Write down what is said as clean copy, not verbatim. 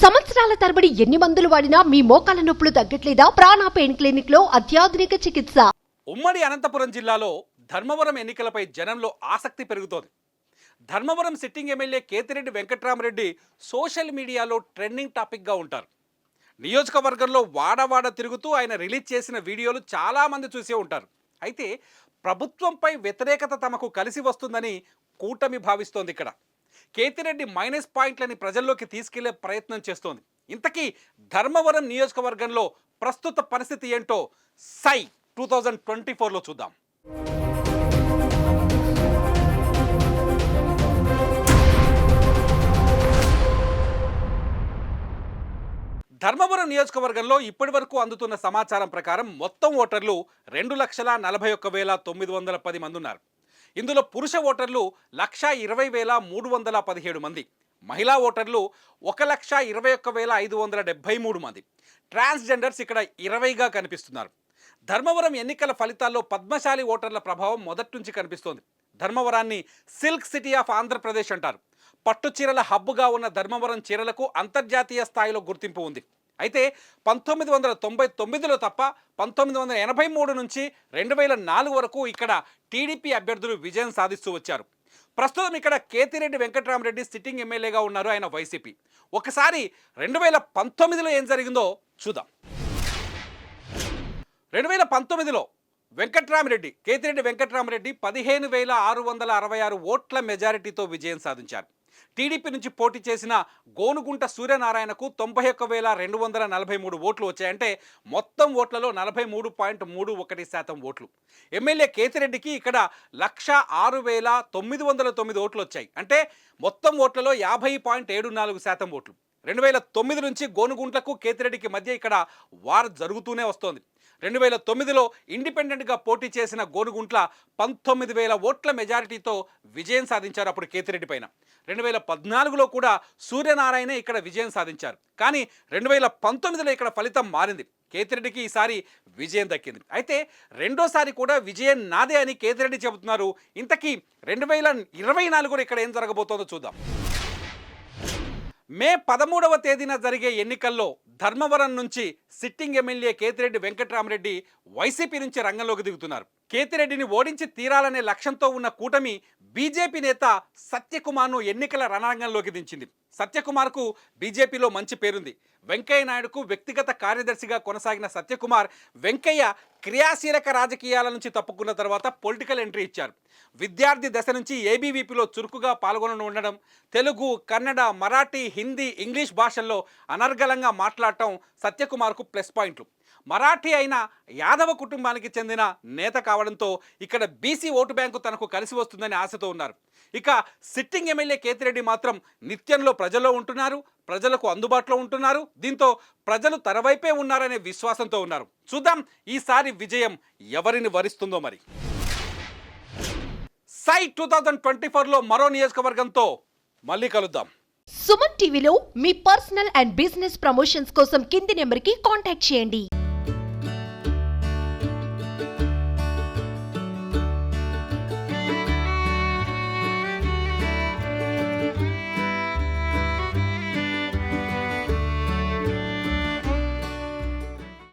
సంవత్సరాల తరబడి ఎన్ని మందులు వాడినా మీ మోకాల నొప్పులు తగ్గట్లేదా? ప్రాణ పెయిన్ క్లినిక్ లో అత్యాధునిక చికిత్స. ఉమ్మడి అనంతపురం జిల్లాలో ధర్మవరం ఎన్నికలపై జనంలో ఆసక్తి పెరుగుతోంది. Dharmavaram sitting MLA Kethireddy Venkatramireddy social మీడియాలో ట్రెండింగ్ టాపిక్గా ఉంటారు. నియోజకవర్గంలో వాడవాడ తిరుగుతూ ఆయన రిలీజ్ చేసిన వీడియోలు చాలామంది చూసే ఉంటారు. అయితే ప్రభుత్వంపై వ్యతిరేకత తమకు కలిసి వస్తుందని కూటమి భావిస్తోంది. ఇక్కడ కేతిరెడ్డి మైనస్ పాయింట్లని ప్రజల్లోకి తీసుకెళ్లే ప్రయత్నం చేస్తోంది. ఇంతకీ ధర్మవరం నియోజకవర్గంలో ప్రస్తుత పరిస్థితి ఏంటో సై 2024లో చూద్దాం. ధర్మవరం నియోజకవర్గంలో ఇప్పటి వరకు అందుతున్న సమాచారం ప్రకారం మొత్తం ఓటర్లు 2,41,910 మంది ఉన్నారు. ఇందులో పురుష ఓటర్లు 1,20,317 మంది, మహిళా ఓటర్లు 1,21,573 మంది, ట్రాన్స్జెండర్స్ ఇక్కడ 20గా కనిపిస్తున్నారు. ధర్మవరం ఎన్నికల ఫలితాల్లో పద్మశాలి ఓటర్ల ప్రభావం మొదటి నుంచి కనిపిస్తోంది. ధర్మవరాన్ని సిల్క్ సిటీ ఆఫ్ ఆంధ్రప్రదేశ్ అంటారు. పట్టు చీరల హబ్బుగా ఉన్న ధర్మవరం చీరలకు అంతర్జాతీయ స్థాయిలో గుర్తింపు ఉంది. అయితే 1999లో తప్ప 1983 నుంచి 2004 వరకు ఇక్కడ టీడీపీ అభ్యర్థులు విజయం సాధిస్తూ వచ్చారు. ప్రస్తుతం ఇక్కడ కేతిరెడ్డి వెంకట్రామరెడ్డి సిట్టింగ్ ఎమ్మెల్యేగా ఉన్నారు. ఆయన వైసీపీ. ఒకసారి 2019లో ఏం జరిగిందో చూద్దాం. 2019లో కేతిరెడ్డి వెంకట్రామరెడ్డి 15,666 ఓట్ల మెజారిటీతో విజయం సాధించారు. టీడీపీ నుంచి పోటీ చేసిన గోనుగుంట సూర్యనారాయణకు 91,243 ఓట్లు వచ్చాయంటే మొత్తం ఓట్లలో 43.31% ఓట్లు. ఎమ్మెల్యే కేతిరెడ్డికి ఇక్కడ 106,909 ఓట్లు వచ్చాయి. అంటే మొత్తం ఓట్లలో 50.74% ఓట్లు. 2009 నుంచి గోనుగుంట్లకు కేతిరెడ్డికి మధ్య ఇక్కడ వార్ జరుగుతూనే వస్తోంది. 2009లో ఇండిపెండెంట్గా పోటీ చేసిన గోనుగుంట్ల 19,000 ఓట్ల మెజారిటీతో విజయం సాధించారు అప్పుడు కేతిరెడ్డి పైన. 2014లో కూడా సూర్యనారాయణ ఇక్కడ విజయం సాధించారు. కానీ 2019లో ఇక్కడ ఫలితం మారింది. కేతిరెడ్డికి ఈసారి విజయం దక్కింది. అయితే రెండోసారి కూడా విజయం నాదే అని కేతిరెడ్డి చెబుతున్నారు. ఇంతకీ 2024 ఇక్కడ ఏం జరగబోతోందో చూద్దాం. మే 13వ తేదీన జరిగే ఎన్నికల్లో ధర్మవరం నుంచి sitting MLA Kethireddy Venkatramireddy YCP నుంచి రంగంలోకి దిగుతున్నారు. కేతిరెడ్డిని ఓడించి తీరాలనే లక్ష్యంతో ఉన్న కూటమి బీజేపీ నేత సత్యకుమార్ను ఎన్నికల రణరంగంలోకి దించింది. సత్యకుమార్కు బీజేపీలో మంచి పేరుంది. వెంకయ్య నాయుడుకు వ్యక్తిగత కార్యదర్శిగా కొనసాగిన సత్యకుమార్ వెంకయ్య క్రియాశీలక రాజకీయాల నుంచి తప్పుకున్న తర్వాత పొలిటికల్ ఎంట్రీ ఇచ్చారు. విద్యార్థి దశ నుంచి ఏబీవీపీలో చురుకుగా పాల్గొనడం ఉండడం, తెలుగు, కన్నడ, మరాఠీ, హిందీ, ఇంగ్లీష్ భాషల్లో అనర్గళంగా మాట్లాడటం సత్యకుమార్కు ప్లస్ పాయింట్లు. మరాఠీ అయిన యాదవ కుటుంబానికి చెందిన నేత కావడంతో ఇక్కడ బీసీ ఓటు బ్యాంకు తనకు కలిసి వస్తుందని ఆశతో ఉన్నారు. ఇక సిట్టింగ్ ఎమ్మెల్యే కేతిరెడ్డి మాత్రం నిత్యంలో ప్రజల్లో ఉంటున్నారు, ప్రజలకు అందుబాటులో ఉంటున్నారు. దీంతో ప్రజలు తన వైపే ఉన్నారనే విశ్వాసంతో ఉన్నారు. చూద్దాం ఈసారి విజయం ఎవరిని వరిస్తుందో. మరి సై 2024లో మరో నియోజకవర్గంతో మళ్ళీ కలుద్దాం. సుమన్ టీవీలో మీ పర్సనల్ అండ్ బిజినెస్ ప్రమోషన్స్ కోసం కింది నెంబర్కి కాంటాక్ట్ చేయండి.